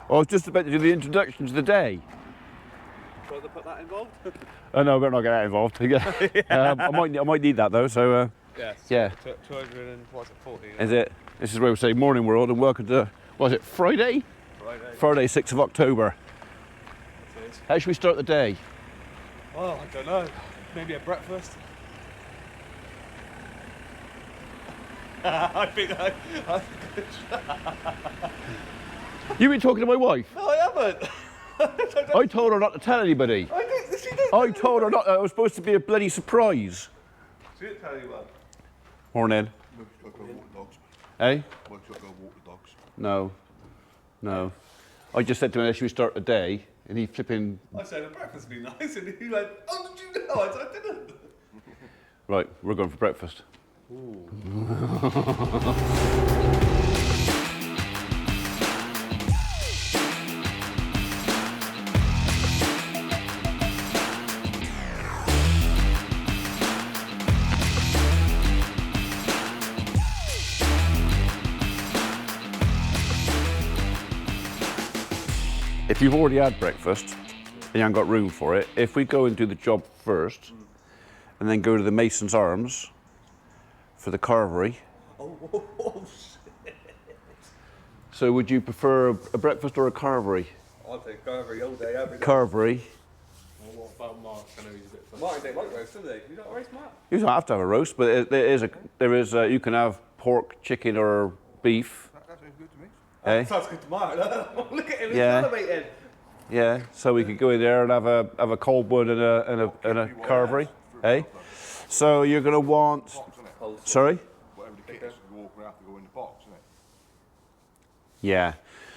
I was just about to do the introduction to the day. Do you want to put that involved? Oh no, we're not getting that involved. I might need that though. So Yes. yeah. 200 and what's it, 40? Is it? This is where we say morning world and welcome to, was it Friday? Friday, 6th of October. It is. How should we start the day? Oh, I don't know. Maybe a breakfast. I think You've been talking to my wife? No, I haven't. I told her not to tell anybody. I did. She did. I told her not. It was supposed to be a bloody surprise. She didn't tell you what. Morning. We've got to go walk the dogs. Eh? We've got to go walk the dogs. No. I just said to him, how should we start the day? And he flipping... I said a breakfast would be nice, and he went, oh, did you know? I said, I didn't. Right, we're going for breakfast. If you've already had breakfast and you haven't got room for it, if we go and do the job first and then go to the Mason's Arms for the carvery. Oh, shit. So would you prefer a breakfast or a carvery? I'll take carvery all day, every day. Carvery. Well, what about Mark? I know he's a bit funny. Martin didn't like roast, did he? You don't roast, Mark? You don't have to have a roast, but there is you can have pork, chicken or beef. That sounds good to me. Eh? Sounds good to Mark. Look at him, he's Yeah. celebrating. Yeah, so we could go in there and have a cold one and a carvery. Eh? So you're gonna want Box, isn't it? sorry? Whatever the kit is, we walk around to go in the box, isn't it? Yeah.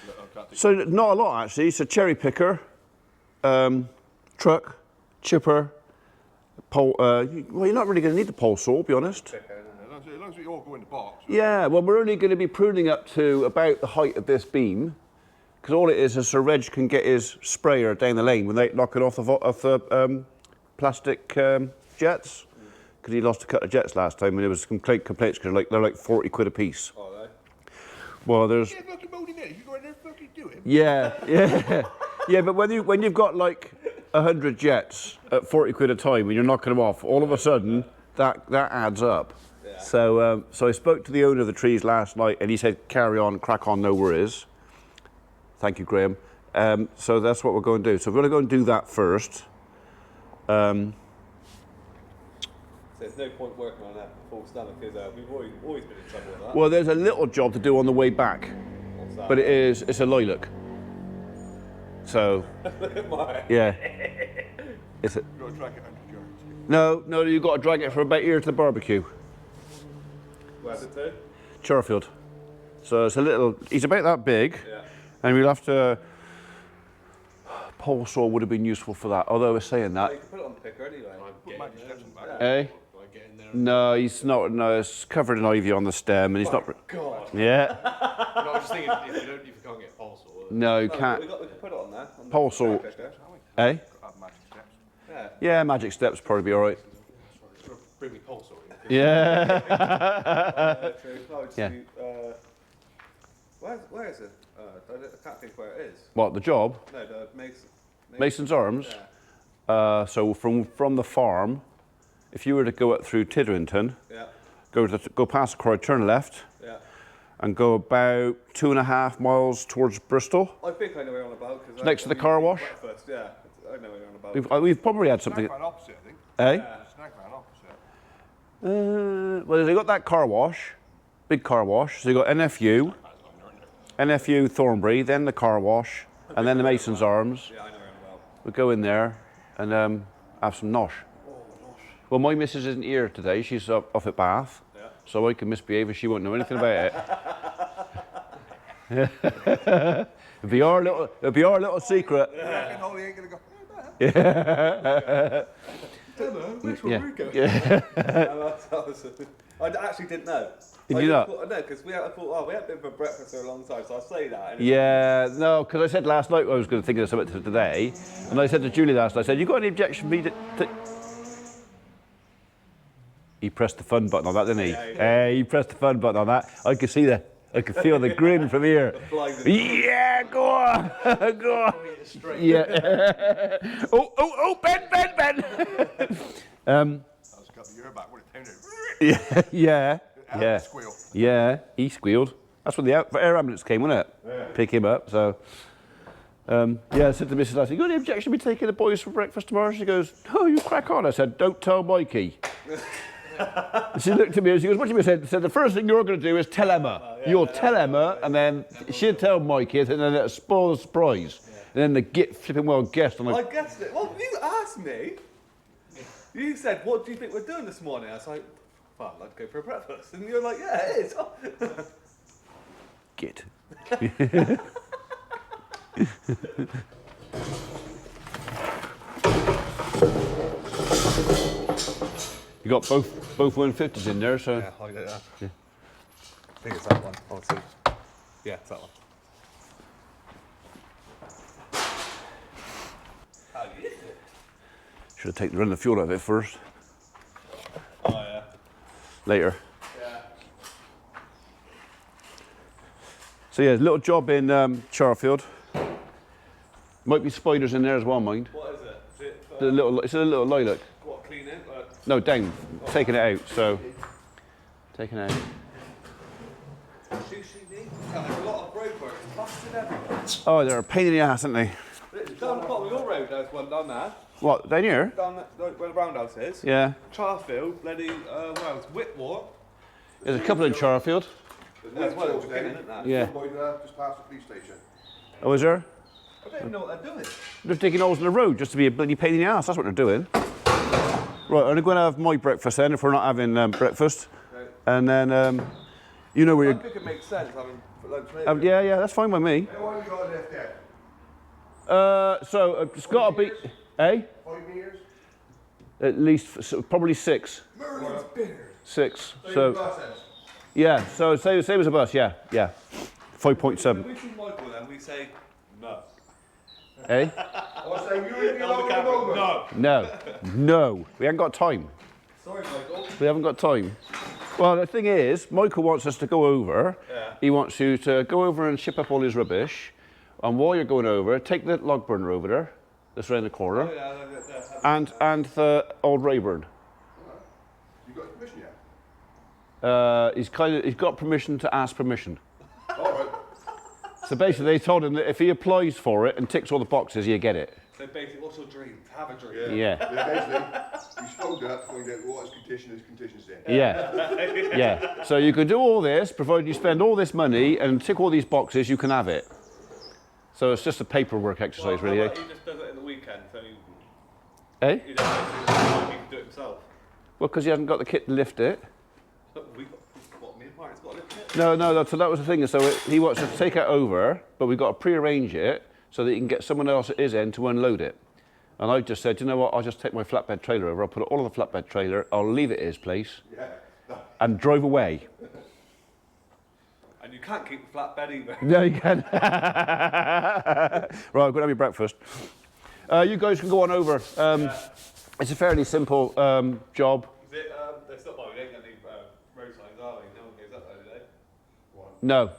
Look, I can't think- So not a lot actually. So cherry picker, truck, chipper, pole. Well, you're not really going to need the pole saw, to be honest. As long as we all go in the box. Yeah. Well, we're only going to be pruning up to about the height of this beam, because all it is Sir Reg can get his sprayer down the lane without knocking off the plastic jets, because he lost a couple of jets last time and it was complaints because they're like 40 quid a piece. Oh, no. Well, there's. Yeah, fucking molding it. You go in there and fucking do it. Yeah. Yeah, but when you've got like 100 jets at 40 quid a time and you're knocking them off, all of a sudden that adds up. Yeah. So I spoke to the owner of the trees last night and he said, carry on, crack on, no worries. Thank you, Graham. So that's what we're going to do. So we're going to go and do that first. So there's no point working on that full stomach because we've always been in trouble with that. Well, there's a little job to do on the way back, What's that? but it's a lilac. So, yeah. It's a, You've got to drag it under the no, you've got to drag it for about here to the barbecue. Where's it to? Charfield. So it's a little, he's about that big, Yeah. and we'll have to, pole saw would have been useful for that, although we're saying Oh, that. you can put it on the picker anyway. Put magic steps in the back. Eh? Do I get in there? No, he's not, no, it's covered in ivy on the stem, and he's not, God. yeah, No, I was just thinking if you can't get a pulse or no, you No, can't. we can put it on there. On the Pole saw. picker. Eh? Got to have magic steps. Yeah. Yeah, magic steps probably be all right. bring me pulse or Yeah. True. No, just Yeah. do, where is it? I can't think where it is. What, the job? No, the Mason's Arms? Yeah. So from the farm, if you were to go up through Tidderington, Yeah. go past the quarry, turn left, Yeah. and go about 2.5 miles towards Bristol. I think I know where you're on about. Cause Next to the car wash? Breakfast, yeah. I know where you're on about. We've probably had something, Snack man opposite, I think. eh? Snack man opposite. Well, they got that car wash, big car wash. So you got NFU Thornbury, then the car wash, and then the Mason's Arms. Yeah, I know where you're on about. We go in there and have some nosh. Well, my missus isn't here today. She's off at Bath, Yeah. so I can misbehave and she won't know anything about it. It'll be our little secret. You reckon Holly ain't going to go, Yeah. I actually didn't know. Did I you not? No, because I thought, oh, we haven't been for breakfast for a long time, so I'll say that. And Yeah, no, because I said last night I was going to think of something today, and I said to Julie last night, I said, you got any objection for me to... He pressed the fun button on that, didn't he? Yeah, he did. He pressed the fun button on that. I could see that. I could feel the grin from here. Flies Yeah, go on, go on. Yeah. Oh, Ben. That's got the ear back when it turned Yeah. Squeal. Yeah, he squealed. That's when the air ambulance came, wasn't it? Yeah. Pick him up, so. I said to Mrs. Lassie, you got any objection to me taking the boys for breakfast tomorrow? She goes, no, you crack on. I said, don't tell Mikey. She looked at me and she goes, what do you mean? I said, the first thing you're going to do is tell Emma. You'll tell Emma, and then she'll tell Mikey, and then it'll spoil the surprise. Yeah. And then the flipping well guessed. I guessed it. Well, you asked me. You said, what do you think we're doing this morning? I was like, well, I'd like to go for a breakfast. And you're like, yeah, it is. Git. You got both 150s in there, so. Yeah, I'll get that. Yeah. I think it's that one. I'll see. Yeah, it's that one. How do you use it? Should have taken the fuel out of it first. Oh, yeah. Later. Yeah. So yeah, little job in Charfield. Might be spiders in there as well, mind. What is it? Is it It's a little lilac. what, clean it? No, down. Taking it out, so. Taking it out. There's a lot of road work. It's busted everywhere. Oh, they're a pain in the ass, aren't they? Down the bottom of your road, there's one down there. What, down here? Down where the roundhouse is. Yeah. Charfield, bloody, well, it's Whitmore. There's a couple in Charfield. There's one at the beginning, isn't there? Yeah. Just past the police station. Oh, is there? I don't even know what they're doing. They're digging holes in the road just to be a bloody pain in the ass. That's what they're doing. Right, I'm going to have my breakfast then, if we're not having breakfast. Okay. And then, you know where I you're... think it makes sense having lunch maybe. Yeah, that's fine by me. Hey, what have you got left there? So it's got to be... 5 meters? At least, probably 6. Merlin's beard. 6. So, So, yeah, so same as a bus, yeah. 5.7. When we see Michael then, we say no. Eh? I say, you leave me alone at the moment. No. We haven't got time. Sorry, Michael. We haven't got time. Well, the thing is, Michael wants us to go over. Yeah. He wants you to go over and ship up all his rubbish. And while you're going over, take the log burner over there, that's around the corner, and the old Rayburn. You got permission yet? He's got permission to ask permission. All right. So basically, they told him that if he applies for it and ticks all the boxes, you get it. So basically, what's your dream? To have a dream. Yeah. Basically, he's phoned up to find out what his conditions in. Yeah. So you can do all this, provided you spend all this money and tick all these boxes, you can have it. So it's just a paperwork exercise, really. He just does it in the weekend, so he Eh? doesn't know he can do it himself. Well, because he hasn't got the kit to lift it. But me and Martin's got to lift it? No, so that was the thing. So he wants us to take it over, but we've got to pre-arrange it so that he can get someone else at his end to unload it. And I just said, you know what, I'll just take my flatbed trailer over, I'll put it all on the flatbed trailer, I'll leave it at his place, and drive away. And you can't keep the flatbed either. No, you can. Right, I'm going to have your breakfast. You guys can go on over. It's a fairly simple job. Is it, they're still buying, they ain't got any road signs, are they? No one goes up there, do they? No.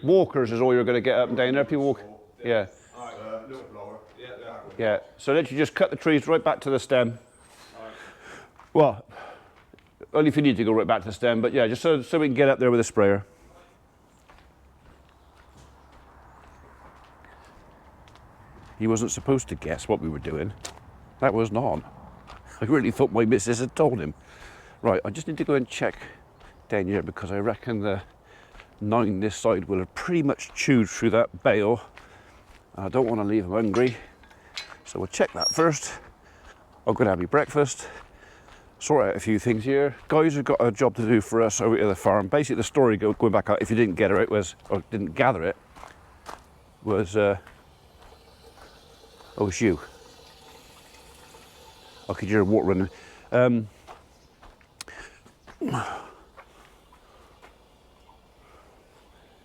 Walkers is all you're going to get up and down there. People walk. Yeah. Little blower. Yeah. So literally just cut the trees right back to the stem. Well, only if you need to go right back to the stem, but yeah, just so we can get up there with a sprayer. He wasn't supposed to guess what we were doing. That wasn't on. I really thought my missus had told him. Right, I just need to go and check down here because I reckon the 9 this side will have pretty much chewed through that bale. I don't want to leave him hungry. So we'll check that first. I'm going to have my breakfast, sort out a few things here. Guys have got a job to do for us over at the farm. Basically the story going back out, if you didn't get it, was, or didn't gather it, was, oh, it's you. I could hear water running.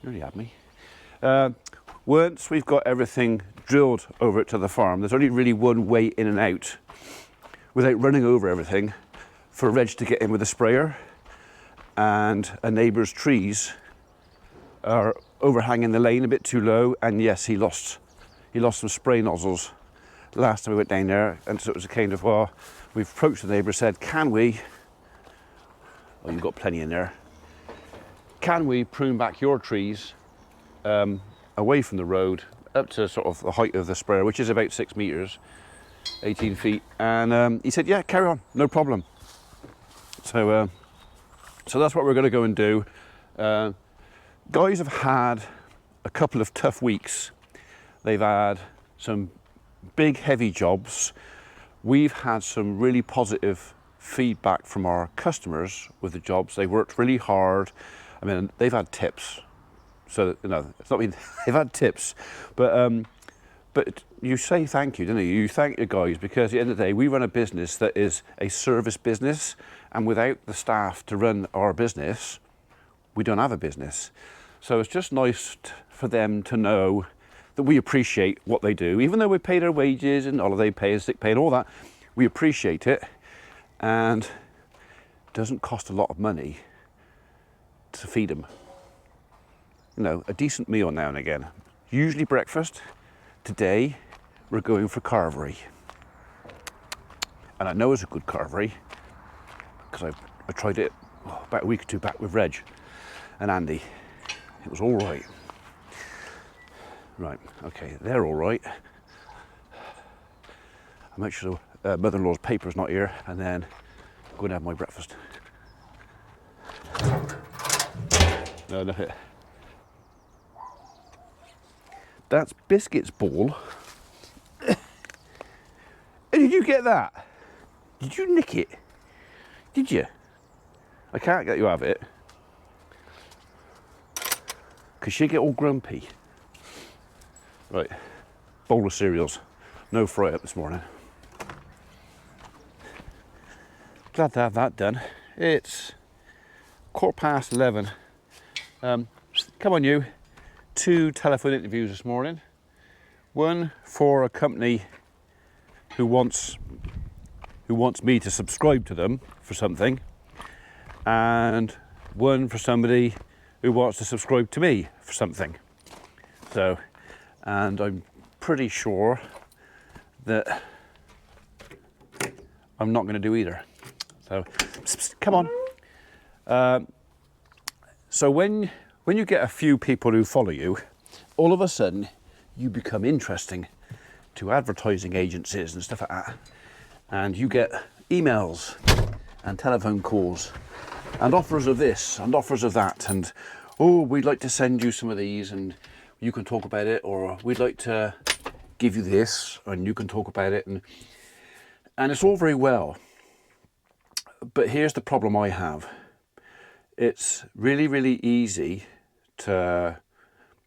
Nearly had me. Once we've got everything drilled over it to the farm, there's only really one way in and out without running over everything for Reg to get in with a sprayer and a neighbour's trees are overhanging the lane a bit too low, and yes, he lost some spray nozzles last time we went down there, and so it was a kind of, well, we've approached the neighbour, said, can we, oh, you've got plenty in there, can we prune back your trees away from the road up to sort of the height of the sprayer, which is about 6 metres, 18 feet, and he said, yeah, carry on, no problem. So that's what we're going to go and do. Guys have had a couple of tough weeks. They've had some big heavy jobs. We've had some really positive feedback from our customers with the jobs. They worked really hard. I mean, they've had tips. So, you know, it's not mean they've had tips, but you say thank you, don't you? You thank your guys, because at the end of the day, we run a business that is a service business, and without the staff to run our business, we don't have a business. So it's just nice for them to know that we appreciate what they do, even though we pay their wages and holiday pay and sick pay and all that. We appreciate it, and it doesn't cost a lot of money to feed them. You know, a decent meal now and again. Usually breakfast. Today we're going for carvery, and I know it's a good carvery because I tried it about a week or two back with Reg and Andy. It was all right. Right, okay, they're all right. I'll make sure mother-in-law's paper's not here, and then go and have my breakfast. No, look it. That's Biscuit's ball. Did you get that? Did you nick it? Did you? I can't get you out of it, because she get all grumpy. Right, bowl of cereals. No fry up this morning. Glad to have that done. It's 11:15. Come on, you. 2 telephone interviews this morning. One for a company who wants me to subscribe to them for something, and one for somebody who wants to subscribe to me for something. So, and I'm pretty sure that I'm not going to do either. So, come on. So when you get a few people who follow you, all of a sudden you become interesting to advertising agencies and stuff like that. And you get emails and telephone calls and offers of this and offers of that, and oh, we'd like to send you some of these and you can talk about it, or we'd like to give you this and you can talk about it, and it's all very well. But here's the problem I have. It's really, really easy to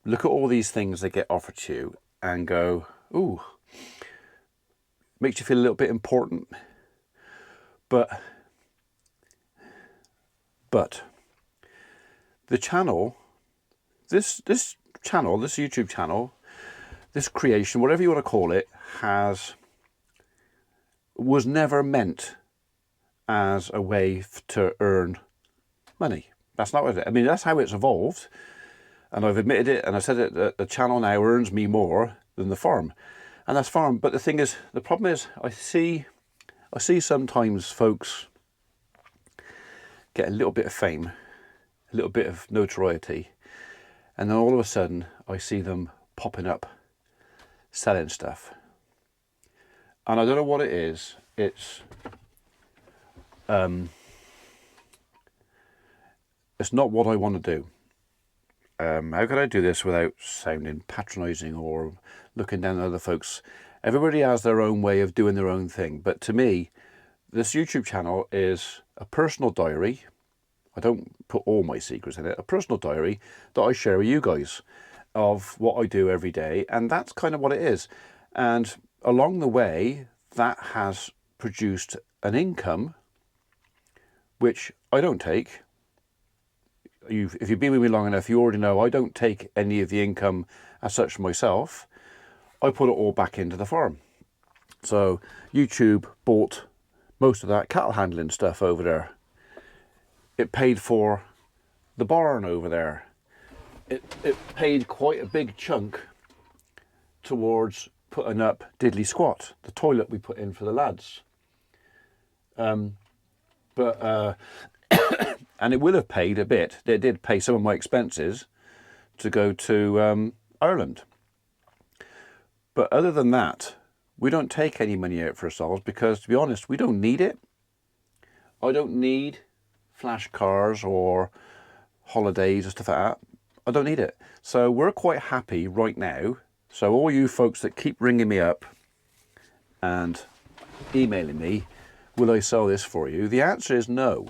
look at all these things that get offered to you and go, ooh, makes you feel a little bit important. But the channel, this YouTube channel, this creation, whatever you want to call it, was never meant as a way to earn money. That's not what it. I mean, that's how it's evolved, and I've admitted it, and I said it, that the channel now earns me more than the farm, and that's farm. But the thing is, the problem is, I see sometimes folks get a little bit of fame, a little bit of notoriety, and then all of a sudden I see them popping up selling stuff, and I don't know what it is. It's not what I want to do. How can I do this without sounding patronising or looking down at other folks? Everybody has their own way of doing their own thing, but to me, this YouTube channel is a personal diary. I don't put all my secrets in it. A personal diary that I share with you guys of what I do every day, and that's kind of what it is. And along the way, that has produced an income which I don't take. If you've been with me long enough, you already know I don't take any of the income as such myself. I put it all back into the farm. So YouTube bought most of that cattle handling stuff over there. It paid for the barn over there. it paid quite a big chunk towards putting up Diddley Squat, the toilet we put in for the lads. And it will have paid a bit. It did pay some of my expenses to go to Ireland. But other than that, we don't take any money out for ourselves because, to be honest, we don't need it. I don't need flash cars or holidays or stuff like that. I don't need it. So we're quite happy right now. So all you folks that keep ringing me up and emailing me, will I sell this for you? The answer is no.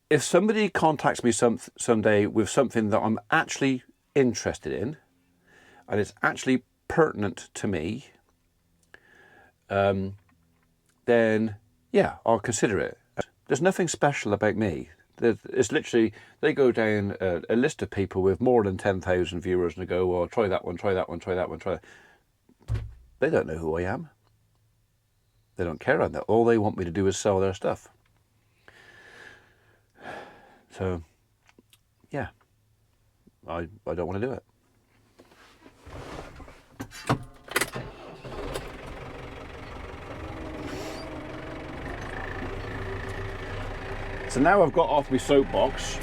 If somebody contacts me someday with something that I'm actually interested in, and it's actually pertinent to me, then yeah, I'll consider it. There's nothing special about me. It's literally, they go down a list of people with more than 10,000 viewers and they go, well, try that one, try that one, try that one, try that. They don't know who I am. They don't care about that. All they want me to do is sell their stuff. So, yeah, I don't want to do it. So now I've got off my soapbox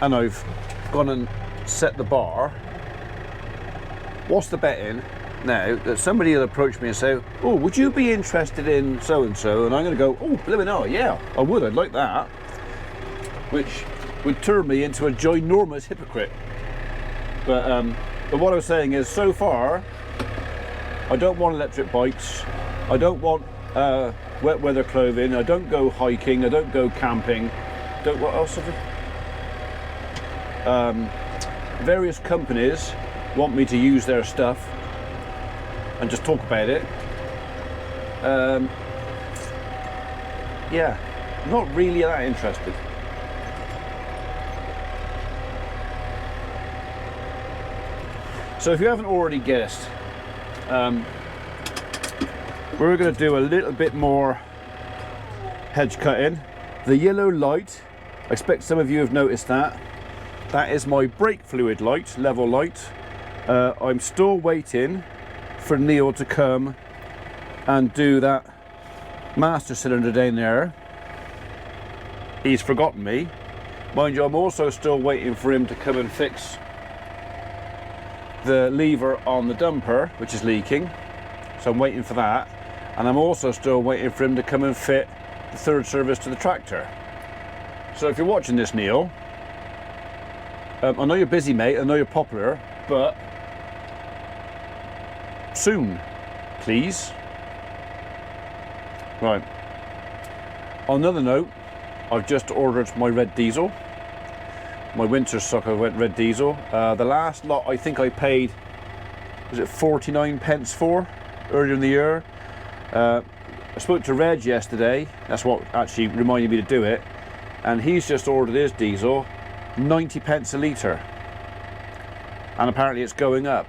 and I've gone and set the bar. What's the betting now that somebody will approach me and say, oh, would you be interested in so-and-so? And I'm going to go, oh, blimey no, yeah, I would, I'd like that. Which would turn me into a ginormous hypocrite. But what I was saying is, so far, I don't want electric bikes. I don't want wet weather clothing. I don't go hiking. I don't go camping. What else have I? Various companies want me to use their stuff and just talk about it. Yeah, I'm not really that interested. So if you haven't already guessed, we're going to do a little bit more hedge cutting. The yellow light, I expect some of you have noticed that. That is my brake fluid light, level light. I'm still waiting for Neil to come and do that master cylinder down there. He's forgotten me. Mind you, I'm also still waiting for him to come and fix the lever on the dumper, which is leaking. So I'm waiting for that. And I'm also still waiting for him to come and fit the third service to the tractor. So if you're watching this, Neil, I know you're busy, mate, I know you're popular, but soon, please. Right. On another note, I've just ordered my red diesel. My winter stock of red diesel. The last lot I think I paid, was it 49 pence for, earlier in the year. I spoke to Reg yesterday, that's what actually reminded me to do it, and he's just ordered his diesel 90 pence a litre, and apparently it's going up.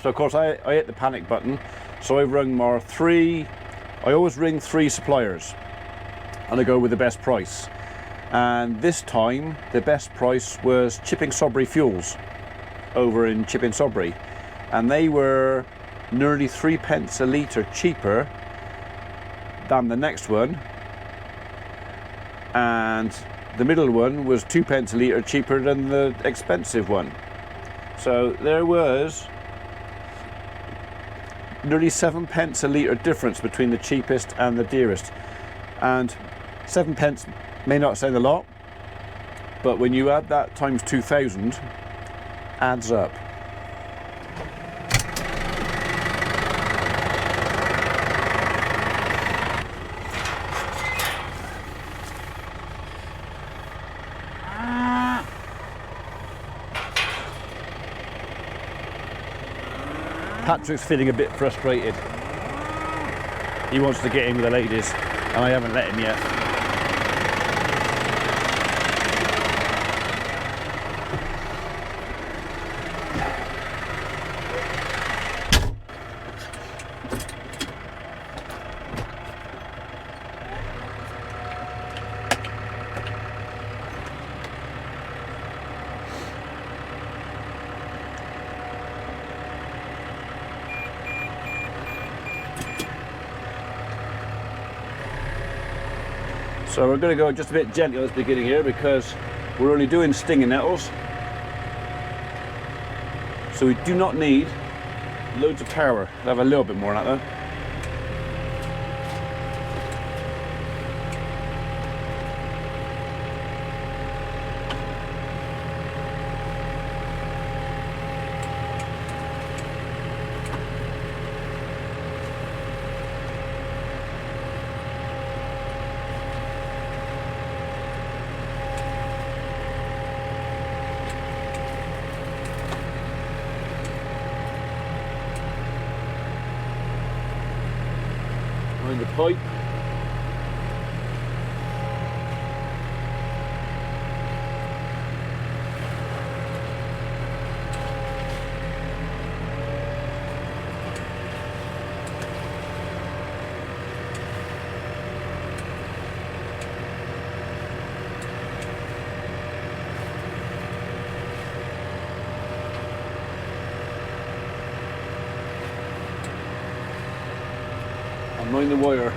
So of course I hit the panic button, so I've rung my I always ring 3 suppliers and I go with the best price, and this time the best price was Chipping Sodbury Fuels over in Chipping Sodbury, and they were nearly 3 pence a litre cheaper than the next one, and the middle one was 2 pence a litre cheaper than the expensive one. So there was nearly 7 pence a litre difference between the cheapest and the dearest, and 7 pence may not sound a lot, but when you add that times 2,000, adds up. Patrick's feeling a bit frustrated. He wants to get in with the ladies, and I haven't let him yet. So we're going to go just a bit gently at the beginning here because we're only doing stinging nettles. So we do not need loads of power. We'll have a little bit more than that though. Behind the pipe. And mind the wire.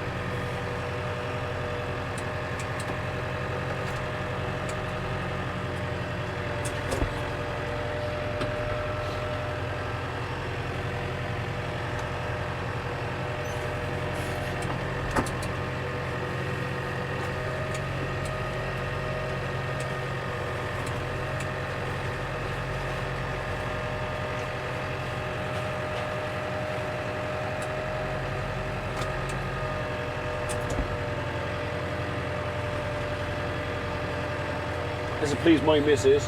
This will please my missus.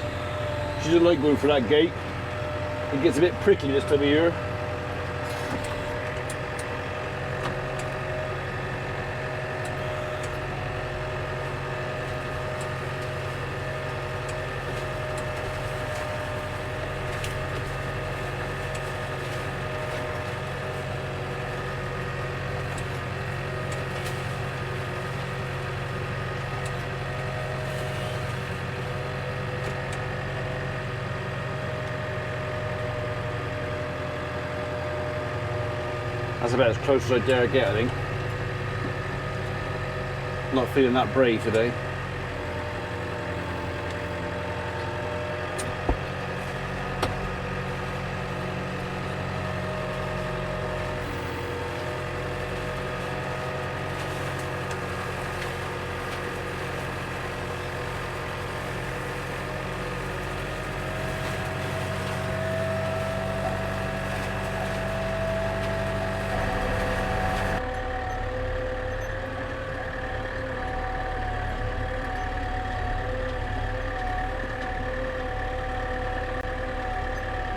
She doesn't like going for that gate. It gets a bit prickly this time of year. That's about as close as I dare get, I think. Not feeling that brave today.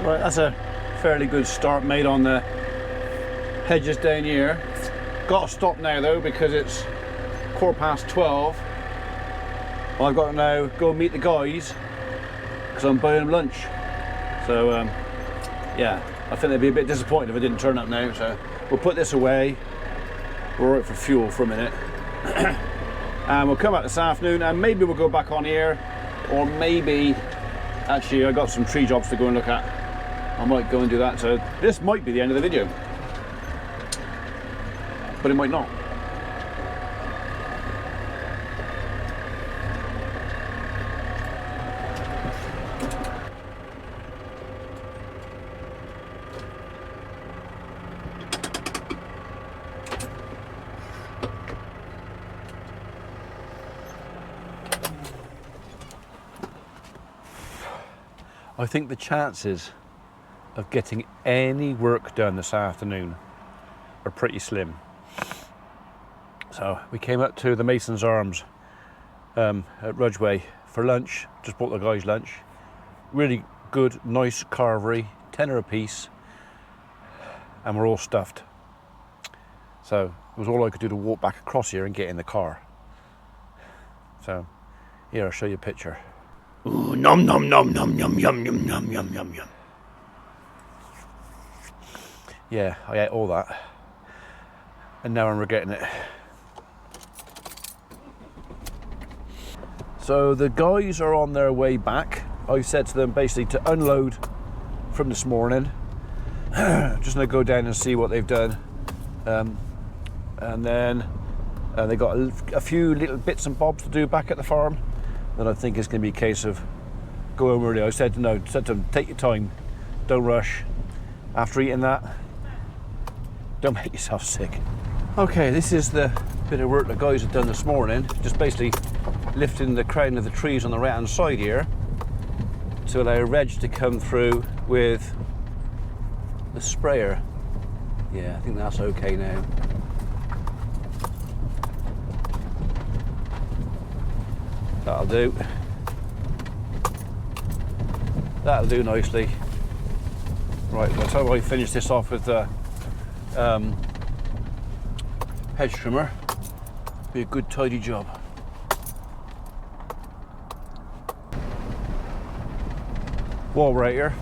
Right, that's a fairly good start made on the hedges down here. Got to stop now though because it's 12:15. Well, I've got to now go meet the guys because I'm buying them lunch. So yeah, I think they'd be a bit disappointed if I didn't turn up now. So we'll put this away. We're all right for fuel for a minute. And we'll come back this afternoon and maybe we'll go back on here, or maybe actually I got some tree jobs to go and look at. I might go and do that, so this might be the end of the video, but it might not. I think the chances of getting any work done this afternoon are pretty slim. So we came up to the Mason's Arms at Rudgeway for lunch, just bought the guys lunch. Really good, nice carvery, tenner a piece, and we're all stuffed. So it was all I could do to walk back across here and get in the car. So here, I'll show you a picture. Ooh, nom nom nom nom nom yum yum yum yum yum yum. Yeah, I ate all that, and now I'm regretting it. So the guys are on their way back. I said to them basically to unload from this morning. Just gonna go down and see what they've done, and then They got a few little bits and bobs to do back at the farm. Then I think it's going to be a case of go home early. I said to them, take your time, don't rush. After eating that, don't make yourself sick. Okay, this is the bit of work the guys have done this morning. Just basically lifting the crown of the trees on the right hand side here to allow Reg to come through with the sprayer. Yeah, I think that's okay now. That'll do. That'll do nicely. Right, by the time I finish this off with the hedge trimmer, be a good tidy job. While we're out here,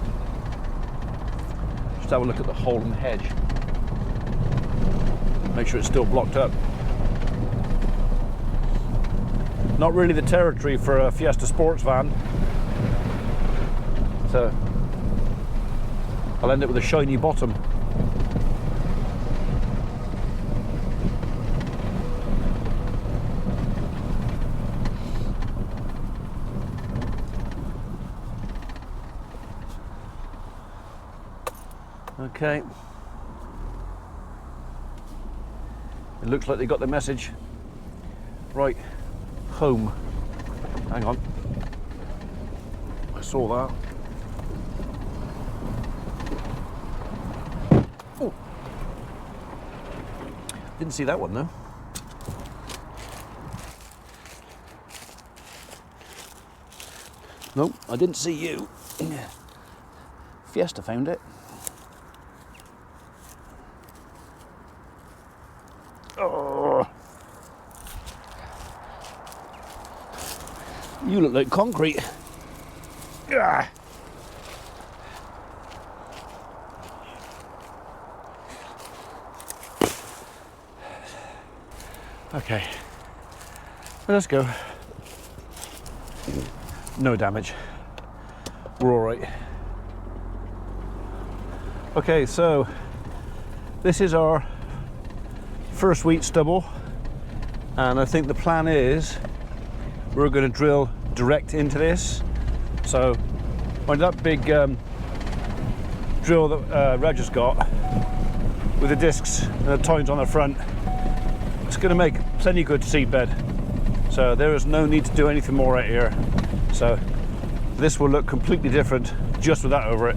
just have a look at the hole in the hedge. Make sure it's still blocked up. Not really the territory for a Fiesta sports van, so I'll end up with a shiny bottom. Okay. It looks like they got the message. Right, home. Hang on. I saw that. Oh. Didn't see that one though. Nope, I didn't see you. Fiesta found it. Oh. You look like concrete. Ah. Okay, let's go. No damage. We're all right. Okay, so this is our first wheat stubble, and I think the plan is we're going to drill direct into this. So on that big drill that Reg has got with the discs and the tines on the front, it's going to make plenty good seedbed. So there is no need to do anything more out here. So this will look completely different just with that over it.